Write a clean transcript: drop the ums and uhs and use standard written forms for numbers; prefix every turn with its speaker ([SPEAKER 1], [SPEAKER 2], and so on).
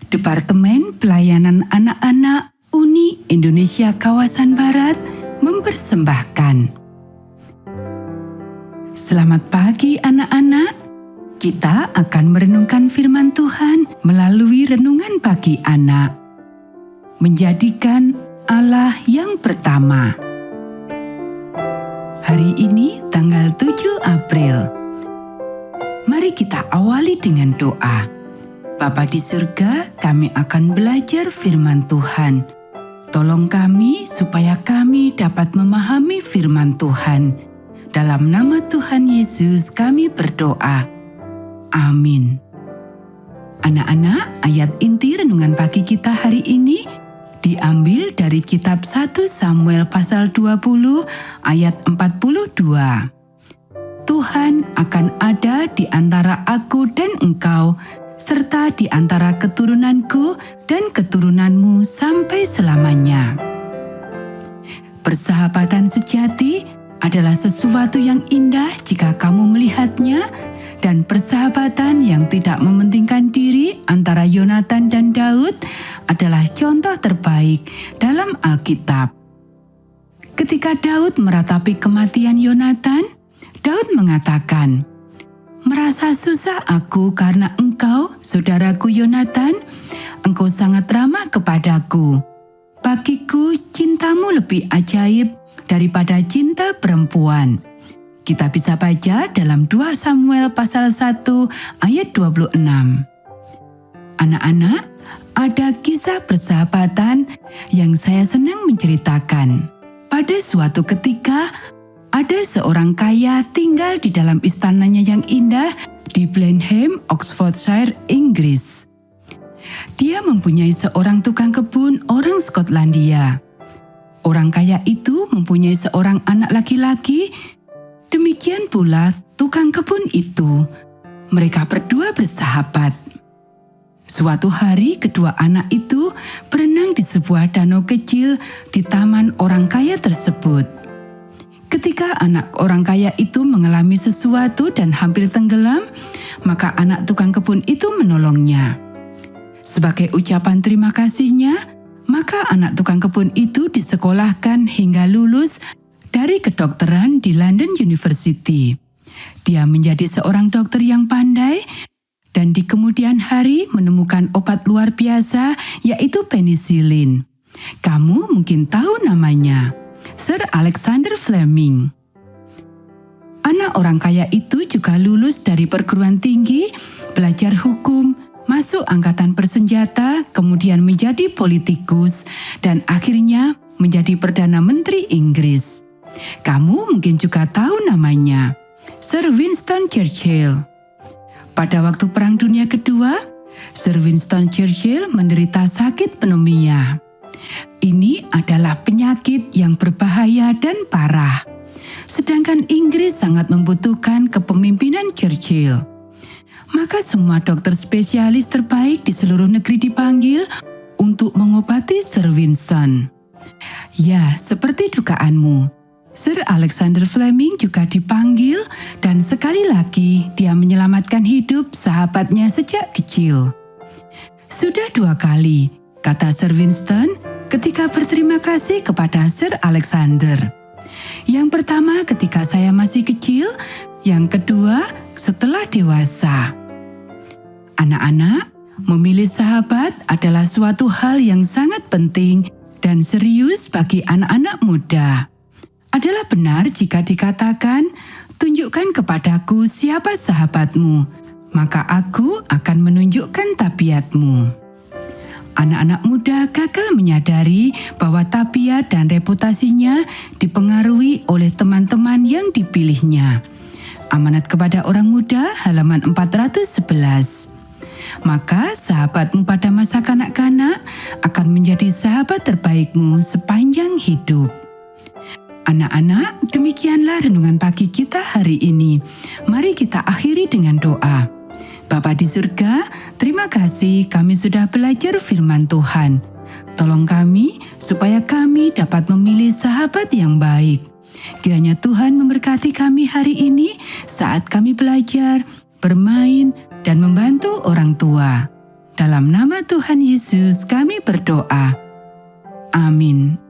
[SPEAKER 1] Departemen Pelayanan Anak-anak Uni Indonesia Kawasan Barat mempersembahkan. Selamat pagi anak-anak. Kita akan merenungkan firman Tuhan melalui renungan pagi anak. Menjadikan Allah yang pertama. Hari ini tanggal 7 April. Mari kita awali dengan doa. Bapa di surga, kami akan belajar firman Tuhan. Tolong kami supaya kami dapat memahami firman Tuhan. Dalam nama Tuhan Yesus kami berdoa. Amin. Anak-anak, ayat inti renungan pagi kita hari ini diambil dari kitab 1 Samuel pasal 20 ayat 42. Tuhan akan ada di antara aku dan engkau, serta di antara keturunanku dan keturunanmu sampai selamanya. Persahabatan sejati adalah sesuatu yang indah jika kamu melihatnya, dan persahabatan yang tidak mementingkan diri antara Yonatan dan Daud adalah contoh terbaik dalam Alkitab. Ketika Daud meratapi kematian Yonatan, Daud mengatakan, "Merasa susah aku karena engkau, saudaraku Yonatan. Engkau sangat ramah kepadaku. Bagiku cintamu lebih ajaib daripada cinta perempuan." Kita bisa baca dalam 2 Samuel pasal 1 ayat 26. Anak-anak, ada kisah persahabatan yang saya senang menceritakan. Pada suatu ketika, ada seorang kaya tinggal di dalam istananya yang indah di Blenheim, Oxfordshire, Inggris. Dia mempunyai seorang tukang kebun orang Skotlandia. Orang kaya itu mempunyai seorang anak laki-laki, demikian pula tukang kebun itu. Mereka berdua bersahabat. Suatu hari kedua anak itu berenang di sebuah danau kecil di taman orang kaya tersebut. Ketika anak orang kaya itu mengalami sesuatu dan hampir tenggelam, maka anak tukang kebun itu menolongnya. Sebagai ucapan terima kasihnya, maka anak tukang kebun itu disekolahkan hingga lulus dari kedokteran di London University. Dia menjadi seorang dokter yang pandai dan di kemudian hari menemukan obat luar biasa, yaitu penisilin. Kamu mungkin tahu namanya, Sir Alexander Fleming. Anak orang kaya itu juga lulus dari perguruan tinggi, belajar hukum, masuk angkatan bersenjata, kemudian menjadi politikus, dan akhirnya menjadi Perdana Menteri Inggris. Kamu mungkin juga tahu namanya, Sir Winston Churchill. Pada waktu Perang Dunia Kedua, Sir Winston Churchill menderita sakit pneumonia. Ini adalah penyakit yang berbahaya dan parah. Sedangkan Inggris sangat membutuhkan kepemimpinan Churchill. Maka semua dokter spesialis terbaik di seluruh negeri dipanggil untuk mengobati Sir Winston. Ya, seperti dugaanmu, Sir Alexander Fleming juga dipanggil, dan sekali lagi dia menyelamatkan hidup sahabatnya sejak kecil. Sudah 2 kali, kata Sir Winston ketika berterima kasih kepada Sir Alexander. Yang pertama ketika saya masih kecil, yang kedua setelah dewasa. Anak-anak, memilih sahabat adalah suatu hal yang sangat penting dan serius bagi anak-anak muda. Adalah benar jika dikatakan, "Tunjukkan kepadaku siapa sahabatmu, maka aku akan menunjukkan tabiatmu." Anak-anak muda gagal menyadari bahwa tabiat dan reputasinya dipengaruhi oleh teman-teman yang dipilihnya. Amanat kepada orang muda, halaman 411. Maka sahabatmu pada masa kanak-kanak akan menjadi sahabat terbaikmu sepanjang hidup. Anak-anak, demikianlah renungan pagi kita hari ini. Mari kita akhiri dengan doa. Bapa di surga, terima kasih kami sudah belajar firman Tuhan. Tolong kami supaya kami dapat memilih sahabat yang baik. Kiranya Tuhan memberkati kami hari ini saat kami belajar, bermain, dan membantu orang tua. Dalam nama Tuhan Yesus kami berdoa. Amin.